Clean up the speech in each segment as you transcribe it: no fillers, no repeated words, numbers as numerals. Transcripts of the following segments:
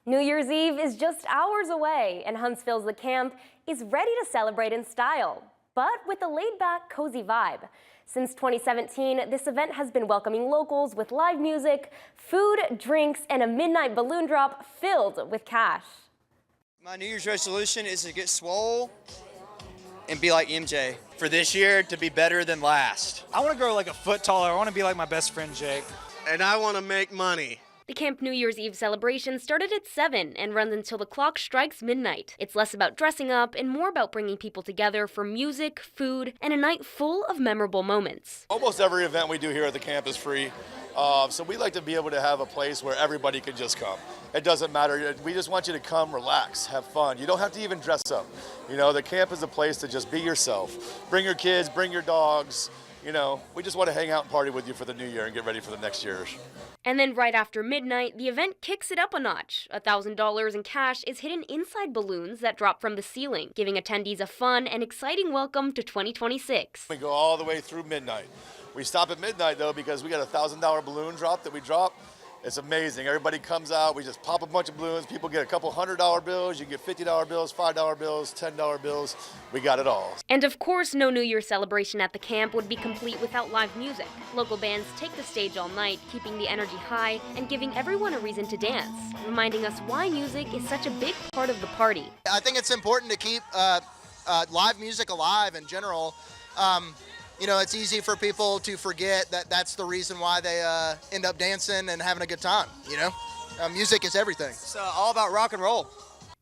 New Year's Eve is just hours away, and Huntsville's The Camp is ready to celebrate in style, but with a laid-back, cozy vibe. Since 2017, this event has been welcoming locals with live music, food, drinks, and a midnight balloon drop filled with cash. My New Year's resolution is to get swole and be like MJ. For this year, to be better than last. I want to grow like a foot taller. I want to be like my best friend Jake. And I want to make money. The Camp New Year's Eve celebration started at 7 and runs until the clock strikes midnight. It's less about dressing up and more about bringing people together for music, food, and a night full of memorable moments. Almost every event we do here at the camp is free. So we like to be able to have a place where everybody can just come. It doesn't matter. We just want you to come, relax, have fun. You don't have to even dress up. You know, the camp is a place to just be yourself. Bring your kids, bring your dogs. You know, we just want to hang out and party with you for the new year and get ready for the next years. And then right after midnight, the event kicks it up a notch. $1,000 in cash is hidden inside balloons that drop from the ceiling, giving attendees a fun and exciting welcome to 2026. We go all the way through midnight. We stop at midnight though because we got a $1,000 balloon drop that we drop. It's amazing. Everybody comes out. We just pop a bunch of balloons. People get a couple $100 bills. You get $50 bills, $5 bills, $10 bills. We got it all. And of course, no New Year's celebration at the camp would be complete without live music. Local bands take the stage all night, keeping the energy high and giving everyone a reason to dance, reminding us why music is such a big part of the party. I think it's important to keep live music alive in general. You know, it's easy for people to forget that that's the reason why they end up dancing and having a good time, you know? Music is everything. It's all about rock and roll.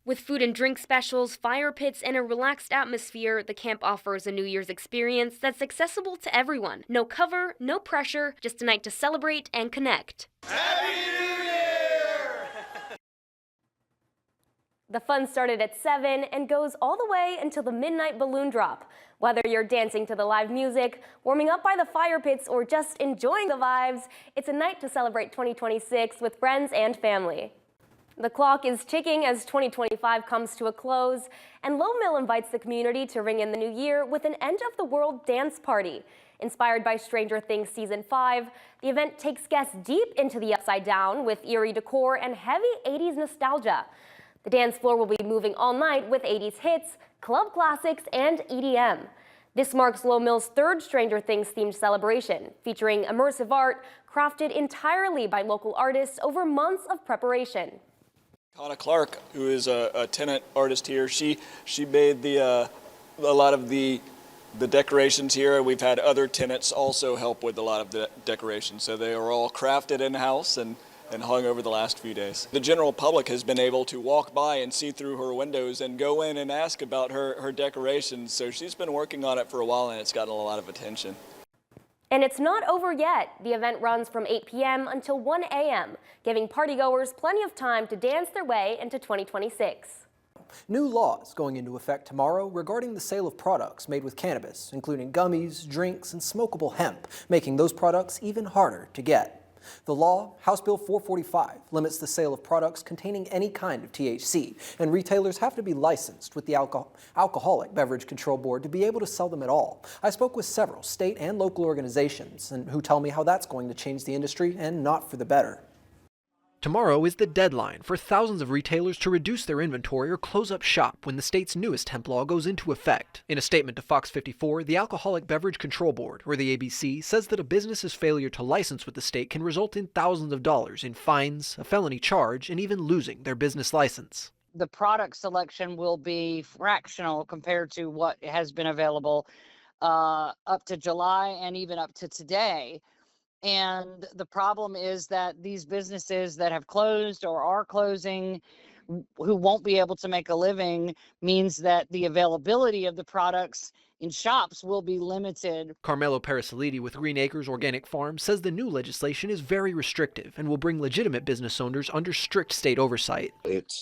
With food and drink specials, fire pits, and a relaxed atmosphere, the camp offers a New Year's experience that's accessible to everyone. No cover, no pressure, just a night to celebrate and connect. Happy New Year! The fun started at 7 and goes all the way until the midnight balloon drop. Whether you're dancing to the live music, warming up by the fire pits, or just enjoying the vibes, it's a night to celebrate 2026 with friends and family. The clock is ticking as 2025 comes to a close, and Low Mill invites the community to ring in the new year with an end-of-the-world dance party. Inspired by Stranger Things Season 5, the event takes guests deep into the Upside Down with eerie decor and heavy 80s nostalgia. The dance floor will be moving all night with 80s hits, club classics, and EDM. This marks Low Mill's third Stranger Things themed celebration, featuring immersive art crafted entirely by local artists over months of preparation. Connor Clark, who is a tenant artist here, she made a lot of the decorations here. We've had other tenants also help with a lot of the decorations, so they are all crafted in-house and hung over the last few days. The general public has been able to walk by and see through her windows and go in and ask about her decorations. So she's been working on it for a while and it's gotten a lot of attention. And it's not over yet. The event runs from 8 p.m. until 1 a.m., giving partygoers plenty of time to dance their way into 2026. New laws going into effect tomorrow regarding the sale of products made with cannabis, including gummies, drinks, and smokable hemp, making those products even harder to get. The law, House Bill 445, limits the sale of products containing any kind of THC, and retailers have to be licensed with the Alcoholic Beverage Control Board to be able to sell them at all. I spoke with several state and local organizations who tell me how that's going to change the industry and not for the better. Tomorrow is the deadline for thousands of retailers to reduce their inventory or close up shop when the state's newest hemp law goes into effect. In a statement to Fox 54, the Alcoholic Beverage Control Board, or the ABC, says that a business's failure to license with the state can result in thousands of dollars in fines, a felony charge, and even losing their business license. The product selection will be fractional compared to what has been available up to July and even up to today. And the problem is that these businesses that have closed or are closing, who won't be able to make a living, means that the availability of the products in shops will be limited. Carmelo Parasolidi with Green Acres Organic Farms says the new legislation is very restrictive and will bring legitimate business owners under strict state oversight. It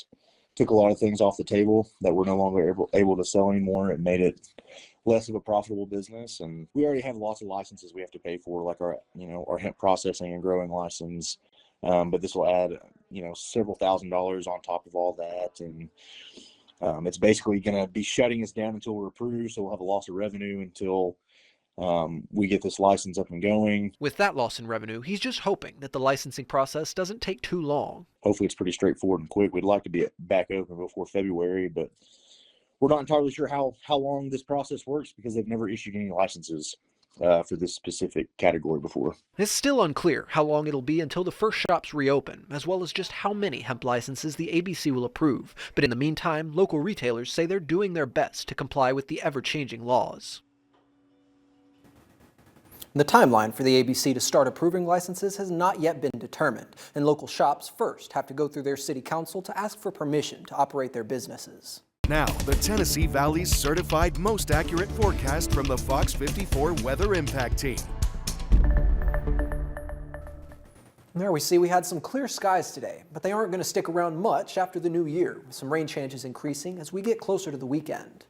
took a lot of things off the table that we're no longer able to sell anymore. It made it less of a profitable business, and we already have lots of licenses we have to pay for, like our hemp processing and growing license, but this will add several $1,000s on top of all that, and it's basically going to be shutting us down until we're approved, so we'll have a loss of revenue until we get this license up and going. With that loss in revenue, he's just hoping that the licensing process doesn't take too long. Hopefully it's pretty straightforward and quick. We'd like to be back open before February, but we're not entirely sure how long this process works because they've never issued any licenses for this specific category before. It's still unclear how long it'll be until the first shops reopen, as well as just how many hemp licenses the ABC will approve. But in the meantime, local retailers say they're doing their best to comply with the ever-changing laws. The timeline for the ABC to start approving licenses has not yet been determined, and local shops first have to go through their city council to ask for permission to operate their businesses. Now, the Tennessee Valley's certified most accurate forecast from the Fox 54 Weather Impact Team. There we see we had some clear skies today, but they aren't going to stick around much after the new year, with some rain chances increasing as we get closer to the weekend.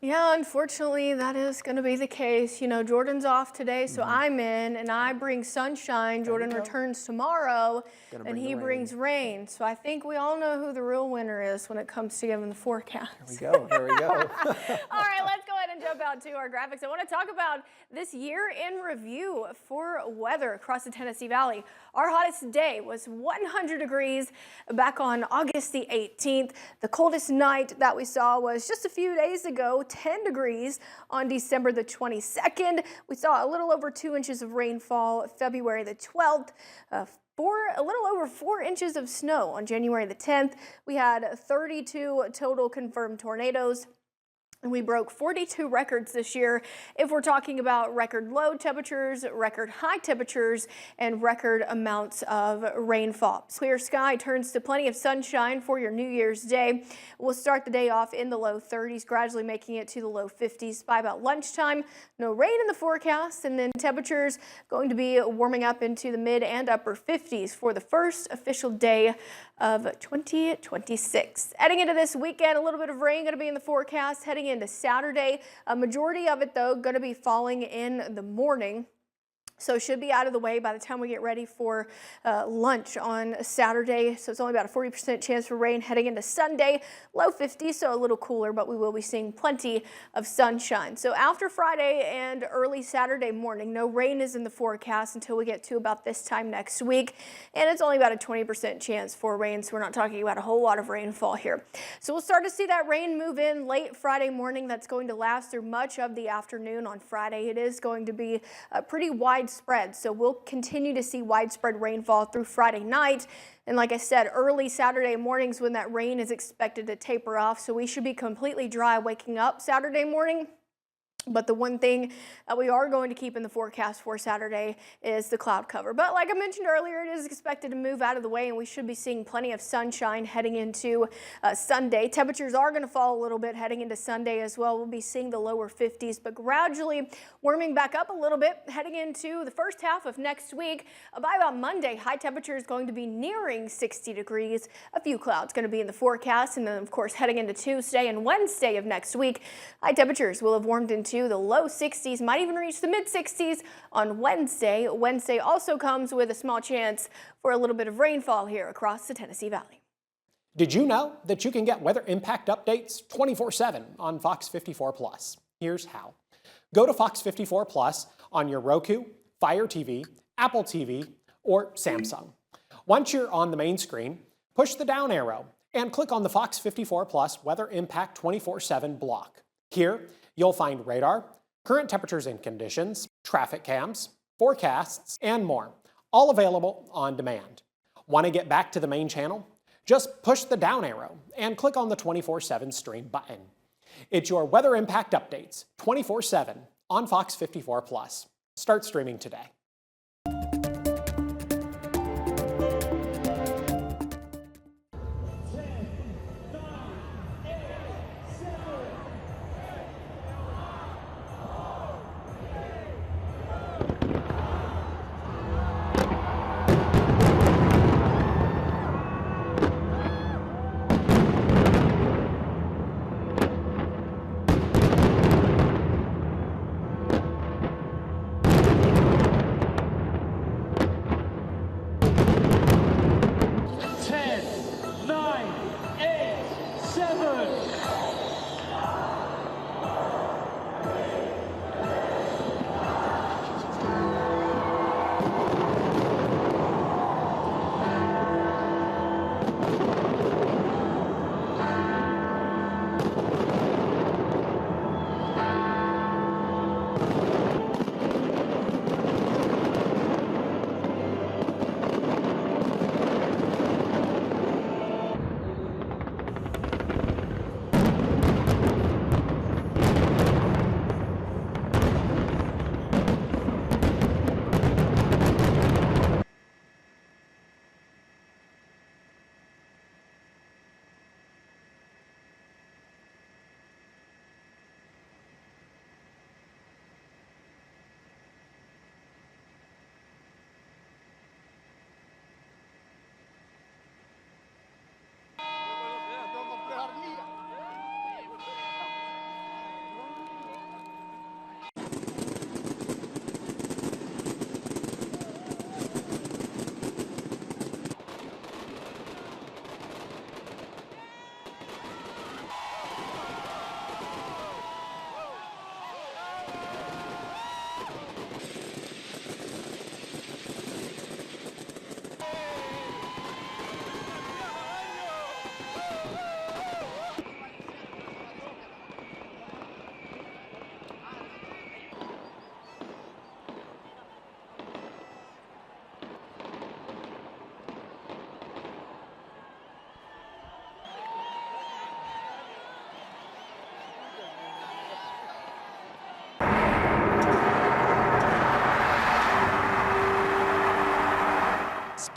Yeah, unfortunately, that is going to be the case. You know, Jordan's off today, so I'm in, and I bring sunshine. Jordan returns tomorrow, and he brings rain. So I think we all know who the real winner is when it comes to giving the forecast. There we go. All right, let's go ahead and jump out to our graphics. I want to talk about this year in review for weather across the Tennessee Valley. Our hottest day was 100 degrees back on August the 18th. The coldest night that we saw was just a few days ago, 10 degrees on December the 22nd. We saw a little over 2 inches of rainfall February the 12th. A little over 4 inches of snow on January the 10th. We had 32 total confirmed tornadoes. And we broke 42 records this year if we're talking about record low temperatures, record high temperatures, and record amounts of rainfall. Clear sky turns to plenty of sunshine for your New Year's Day. We'll start the day off in the low 30s, gradually making it to the low 50s by about lunchtime. No rain in the forecast, and then temperatures going to be warming up into the mid and upper 50s for the first official day of 2026. Heading into this weekend, a little bit of rain going to be in the forecast. Heading into Saturday, a majority of it though going to be falling in the morning. So it should be out of the way by the time we get ready for lunch on Saturday. So it's only about a 40% chance for rain heading into Sunday. Low 50s, so a little cooler, but we will be seeing plenty of sunshine. So after Friday and early Saturday morning, no rain is in the forecast until we get to about this time next week. And it's only about a 20% chance for rain, so we're not talking about a whole lot of rainfall here. So we'll start to see that rain move in late Friday morning. That's going to last through much of the afternoon on Friday. It is going to be pretty widespread, so we'll continue to see widespread rainfall through Friday night. And like I said, early Saturday mornings when that rain is expected to taper off, so we should be completely dry waking up Saturday morning. But the one thing that we are going to keep in the forecast for Saturday is the cloud cover. But like I mentioned earlier, it is expected to move out of the way, and we should be seeing plenty of sunshine heading into Sunday. Temperatures are going to fall a little bit heading into Sunday as well. We'll be seeing the lower 50s, but gradually warming back up a little bit heading into the first half of next week. By about Monday, high temperature is going to be nearing 60 degrees. A few clouds going to be in the forecast, and then of course heading into Tuesday and Wednesday of next week, high temperatures will have warmed into the low 60s, might even reach the mid 60s on Wednesday. Wednesday also comes with a small chance for a little bit of rainfall here across the Tennessee Valley. Did you know that you can get weather impact updates 24/7 on Fox 54 Plus? Here's how. Go to Fox 54 Plus on your Roku, Fire TV, Apple TV, or Samsung. Once you're on the main screen, push the down arrow and click on the Fox 54 Plus Weather Impact 24/7 block. Here, you'll find radar, current temperatures and conditions, traffic cams, forecasts, and more, all available on demand. Want to get back to the main channel? Just push the down arrow and click on the 24/7 stream button. It's your weather impact updates 24/7 on Fox 54 Plus. Start streaming today.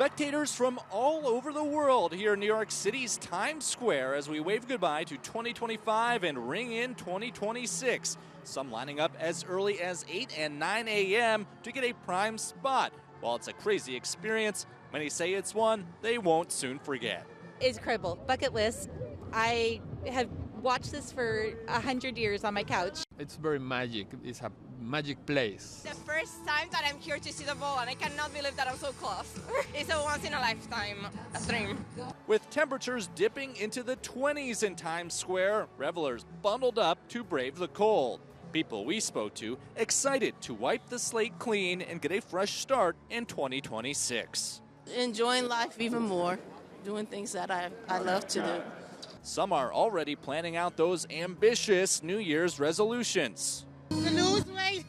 Spectators from all over the world here in New York City's Times Square as we wave goodbye to 2025 and ring in 2026. Some lining up as early as 8 and 9 a.m. to get a prime spot. While it's a crazy experience, many say it's one they won't soon forget. It's incredible. Bucket list. I have watched this for 100 years on my couch. It's very magic. It's a magic place. The first time that I'm here to see the ball, and I cannot believe that I'm so close. It's a once-in-a-lifetime dream. With temperatures dipping into the 20s in Times Square, revelers bundled up to brave the cold. People we spoke to excited to wipe the slate clean and get a fresh start in 2026. Enjoying life even more, doing things that I love to do. Some are already planning out those ambitious New Year's resolutions. Lose weight.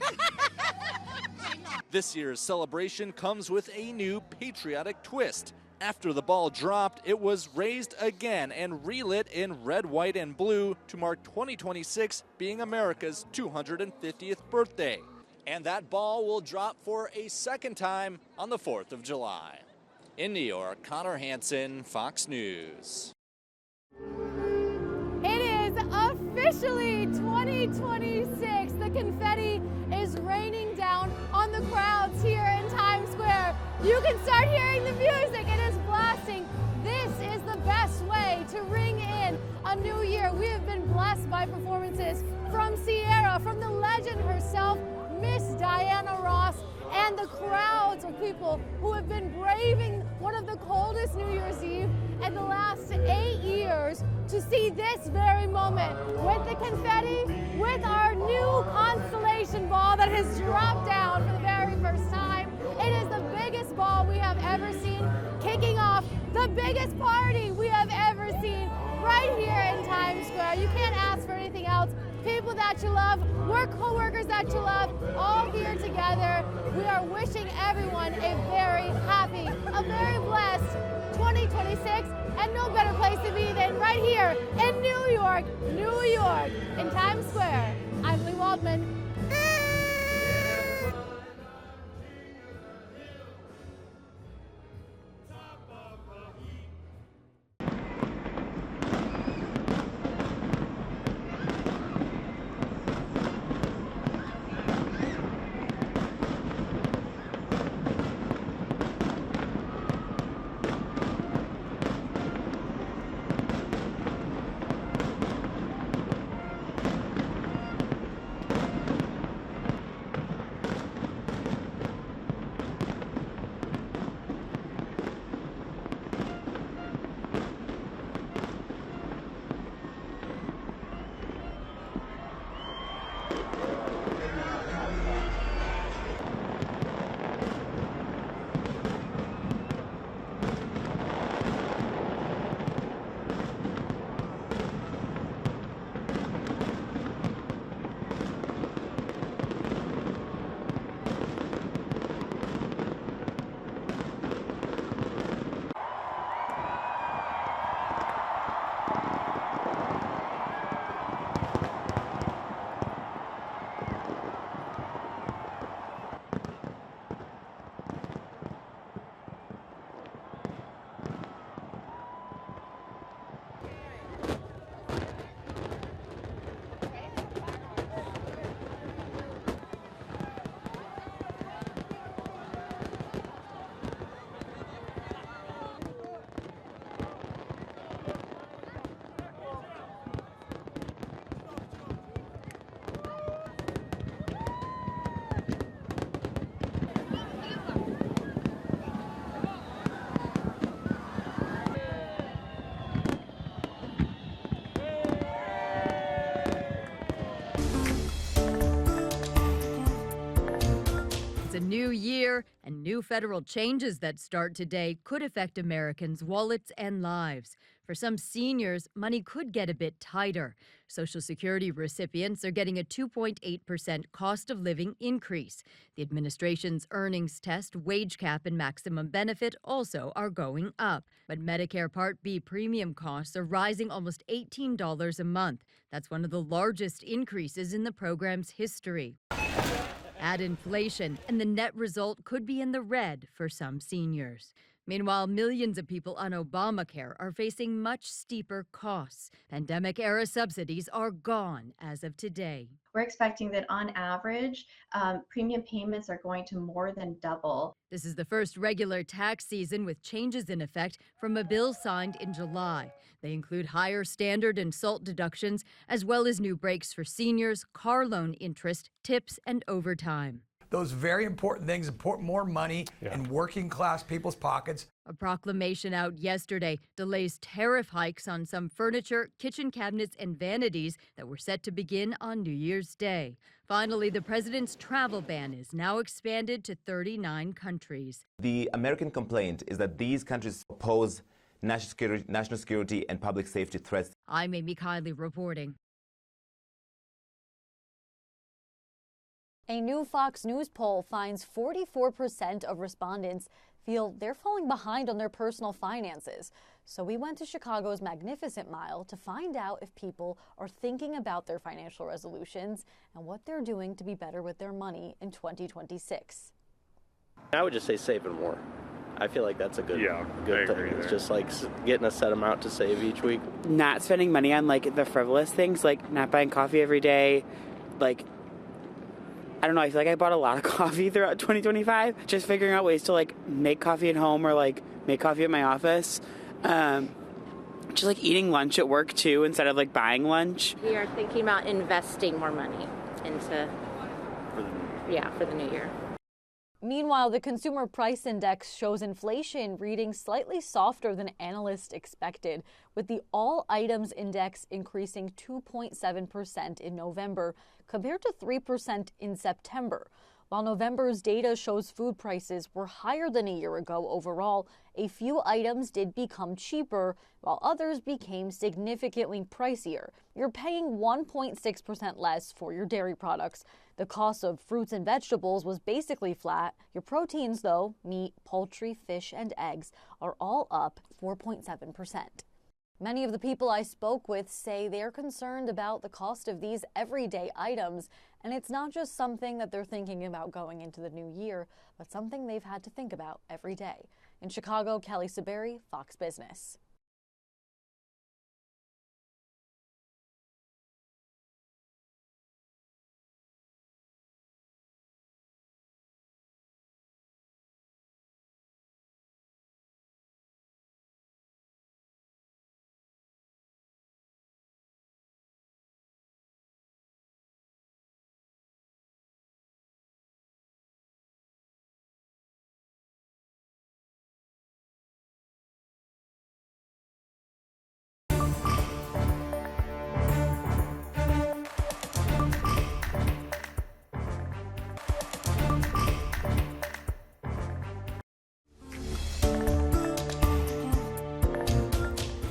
This year's celebration comes with a new patriotic twist. After the ball dropped, it was raised again and relit in red, white, and blue to mark 2026 being America's 250th birthday. And that ball will drop for a second time on the 4th of July. In New York, Connor Hansen, Fox News. It is officially 2026. The confetti is raining down on the crowds here in Times Square. You can start hearing the music. It is blasting. This is the best way to ring in a new year. We have been blessed by performances from Sierra, from the legend herself, Miss Diana Ross, and the crowds of people who have been braving one of the coldest New Year's Eve in the last 8 years to see this very moment with the confetti, with our new constellation ball that has dropped down for the very first time. It is the biggest ball we have ever seen, kicking off the biggest party we have ever seen right here in Times Square. You can't ask for anything else. People that you love, work co-workers that you love, all here together. We are wishing everyone a very happy, a very blessed 2026, and no better place to be than right here in New York, in Times Square. I'm Lee Waldman. It's a new year, and new federal changes that start today could affect Americans' wallets and lives. For some seniors, money could get a bit tighter. Social Security recipients are getting a 2.8% cost of living increase. The administration's earnings test, wage cap, and maximum benefit also are going up. But Medicare Part B premium costs are rising almost $18 a month. That's one of the largest increases in the program's history. Add inflation, and the net result could be in the red for some seniors. Meanwhile, millions of people on Obamacare are facing much steeper costs. Pandemic-era subsidies are gone as of today. We're expecting that on average, premium payments are going to more than double. This is the first regular tax season with changes in effect from a bill signed in July. They include higher standard and SALT deductions, as well as new breaks for seniors, car loan interest, tips, and overtime. Those very important things, put more money in working class people's pockets. A proclamation out yesterday delays tariff hikes on some furniture, kitchen cabinets, and vanities that were set to begin on New Year's Day. Finally, the president's travel ban is now expanded to 39 countries. The American complaint is that these countries pose national security and public safety threats. I'm Amy Kiley reporting. A new Fox News poll finds 44% of respondents feel they're falling behind on their personal finances. So we went to Chicago's Magnificent Mile to find out if people are thinking about their financial resolutions and what they're doing to be better with their money in 2026. I would just say saving more. I feel like that's a good thing. It's just like getting a set amount to save each week. Not spending money on like the frivolous things, like not buying coffee every day, like I don't know, I feel like I bought a lot of coffee throughout 2025. Just figuring out ways to like make coffee at home or like make coffee at my office. Just like eating lunch at work too instead of like buying lunch. We are thinking about investing more money into, for the new year. Meanwhile, the Consumer Price Index shows inflation reading slightly softer than analysts expected, with the All Items Index increasing 2.7% in November compared to 3% in September. While November's data shows food prices were higher than a year ago overall, a few items did become cheaper, while others became significantly pricier. You're paying 1.6% less for your dairy products. The cost of fruits and vegetables was basically flat. Your proteins, though, meat, poultry, fish, and eggs, are all up 4.7%. Many of the people I spoke with say they're concerned about the cost of these everyday items, and it's not just something that they're thinking about going into the new year, but something they've had to think about every day. In Chicago, Kelly Saberi, Fox Business.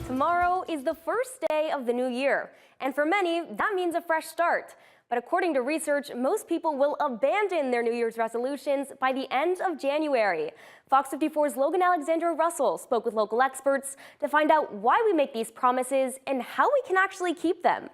Tomorrow is the first day of the new year, and for many, that means a fresh start. But according to research, most people will abandon their New Year's resolutions by the end of January. Fox 54's Logan Alexandra Russell spoke with local experts to find out why we make these promises and how we can actually keep them.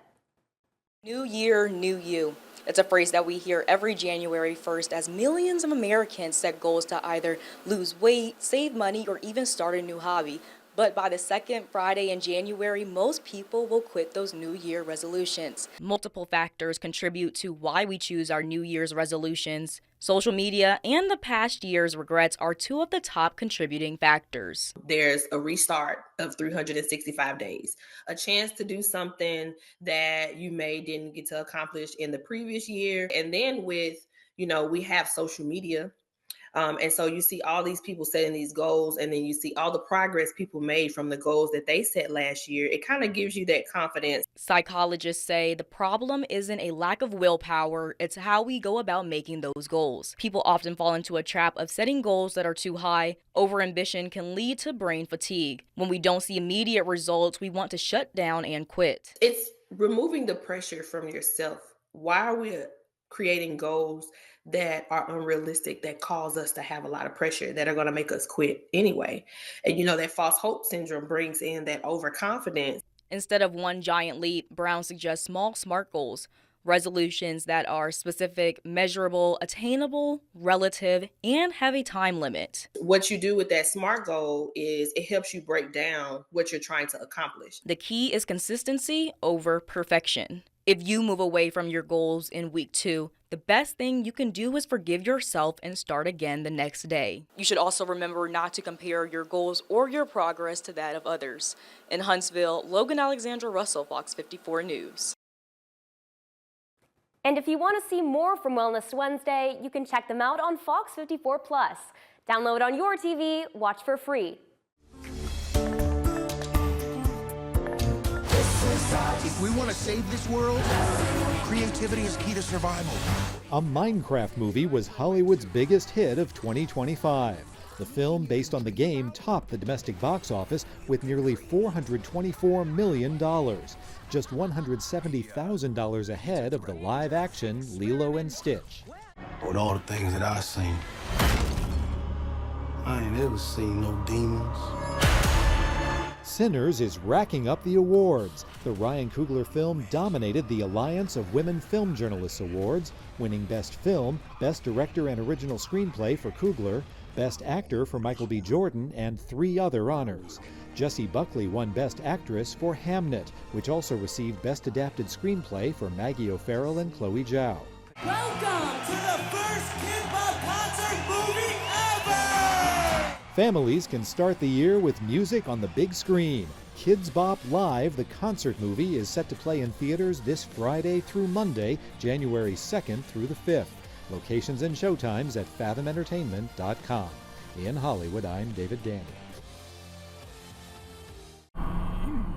New year, new you. It's a phrase that we hear every January 1st as millions of Americans set goals to either lose weight, save money, or even start a new hobby. But by the second Friday in January, most people will quit those New Year resolutions. Multiple factors contribute to why we choose our New Year's resolutions. Social media and the past year's regrets are two of the top contributing factors. There's a restart of 365 days, a chance to do something that you didn't get to accomplish in the previous year. And then with, we have social media. And so you see all these people setting these goals, and then you see all the progress people made from the goals that they set last year. It kind of gives you that confidence. Psychologists say the problem isn't a lack of willpower, it's how we go about making those goals. People often fall into a trap of setting goals that are too high. Overambition can lead to brain fatigue. When we don't see immediate results, we want to shut down and quit. It's removing the pressure from yourself. Why are we creating goals that are unrealistic, that cause us to have a lot of pressure, that are going to make us quit anyway? And that false hope syndrome brings in that overconfidence. Instead of one giant leap, Brown suggests small, SMART goals. Resolutions that are specific, measurable, attainable, relative, and have a time limit. What you do with that SMART goal is it helps you break down what you're trying to accomplish. The key is consistency over perfection. If you move away from your goals in week 2, the best thing you can do is forgive yourself and start again the next day. You should also remember not to compare your goals or your progress to that of others. In Huntsville, Logan Alexandra Russell, Fox 54 News. And if you want to see more from Wellness Wednesday, you can check them out on Fox 54 Plus. Download on your TV, watch for free. If we want to save this world, creativity is key to survival. A Minecraft movie was Hollywood's biggest hit of 2025. The film, based on the game, topped the domestic box office with nearly $424 million, just $170,000 ahead of the live-action Lilo and Stitch. With all the things that I've seen, I ain't ever seen no demons. Sinners is racking up the awards. The Ryan Coogler film dominated the Alliance of Women Film Journalists Awards, winning Best Film, Best Director and Original Screenplay for Coogler, Best Actor for Michael B. Jordan, and 3 other honors. Jessie Buckley won Best Actress for Hamnet, which also received Best Adapted Screenplay for Maggie O'Farrell and Chloe Zhao. Welcome to the first K-pop concert movie ever! Families can start the year with music on the big screen. Kids Bop Live, the concert movie, is set to play in theaters this Friday through Monday, January 2nd through the 5th. Locations and showtimes at fathomentertainment.com. In Hollywood, I'm David Daniel.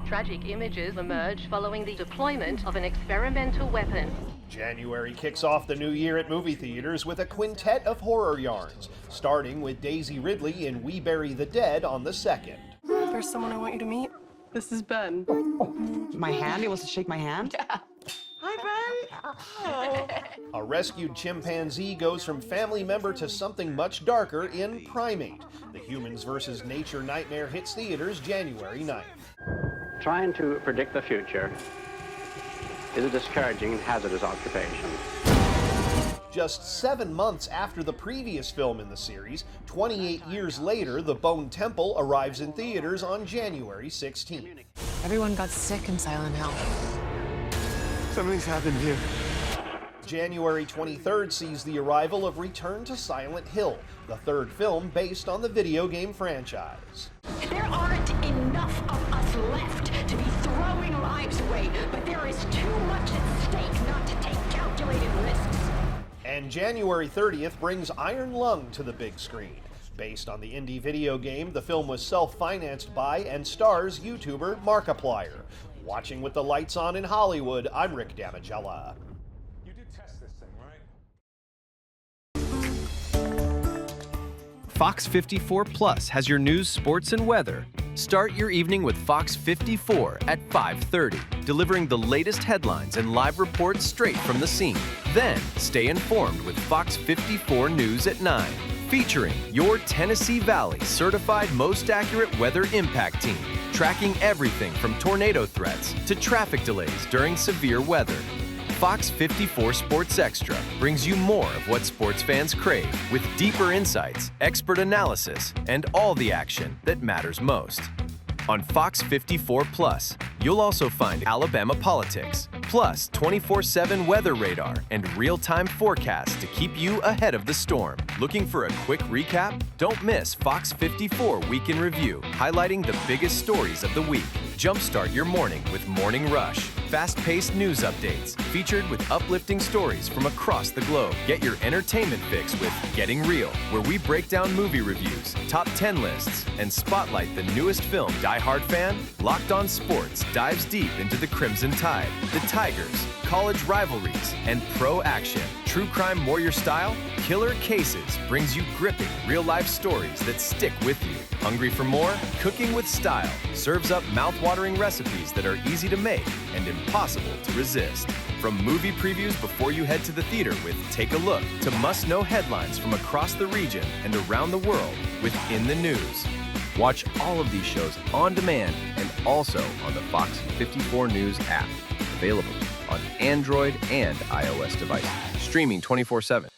Tragic images emerge following the deployment of an experimental weapon. January kicks off the new year at movie theaters with a quintet of horror yarns, starting with Daisy Ridley in We Bury the Dead on the 2nd. There's someone I want you to meet. This is Ben. My hand? He wants to shake my hand? Yeah. Hi, Ben. A rescued chimpanzee goes from family member to something much darker in Primate. The Humans vs. Nature nightmare hits theaters January 9th. Trying to predict the future is a discouraging and hazardous occupation. Just 7 months after the previous film in the series, 28 years later, The Bone Temple arrives in theaters on January 16th. Everyone got sick in Silent Hill. Something's happened here. January 23rd sees the arrival of Return to Silent Hill, the 3rd film based on the video game franchise. There aren't enough of us left to be throwing lives away, but there is too much at stake not to take calculated risks. And January 30th brings Iron Lung to the big screen. Based on the indie video game, the film was self-financed by and stars YouTuber Markiplier. Watching with the lights on in Hollywood, I'm Rick Damigella. You did test this thing, right? Fox 54 Plus has your news, sports, and weather. Start your evening with Fox 54 at 5:30, delivering the latest headlines and live reports straight from the scene. Then, stay informed with Fox 54 News at 9, featuring your Tennessee Valley certified most accurate weather impact team, tracking everything from tornado threats to traffic delays during severe weather. Fox 54 Sports Extra brings you more of what sports fans crave, with deeper insights, expert analysis, and all the action that matters most. On Fox 54 Plus, you'll also find Alabama politics, plus 24/7 weather radar and real-time forecasts to keep you ahead of the storm. Looking for a quick recap? Don't miss Fox 54 Week in Review, highlighting the biggest stories of the week. Jumpstart your morning with Morning Rush. Fast-paced news updates, featured with uplifting stories from across the globe. Get your entertainment fix with Getting Real, where we break down movie reviews, top 10 lists, and spotlight the newest film. Die Hard fan? Locked On Sports dives deep into the Crimson Tide, the Tigers, college rivalries, and pro action. True Crime Warrior Style? Killer Cases brings you gripping real-life stories that stick with you. Hungry for more? Cooking with Style serves up mouth-watering recipes that are easy to make and impossible to resist. From movie previews before you head to the theater with Take a Look to must-know headlines from across the region and around the world with In the News. Watch all of these shows on demand and also on the Fox 54 News app. Available on Android and iOS devices. Streaming 24/7.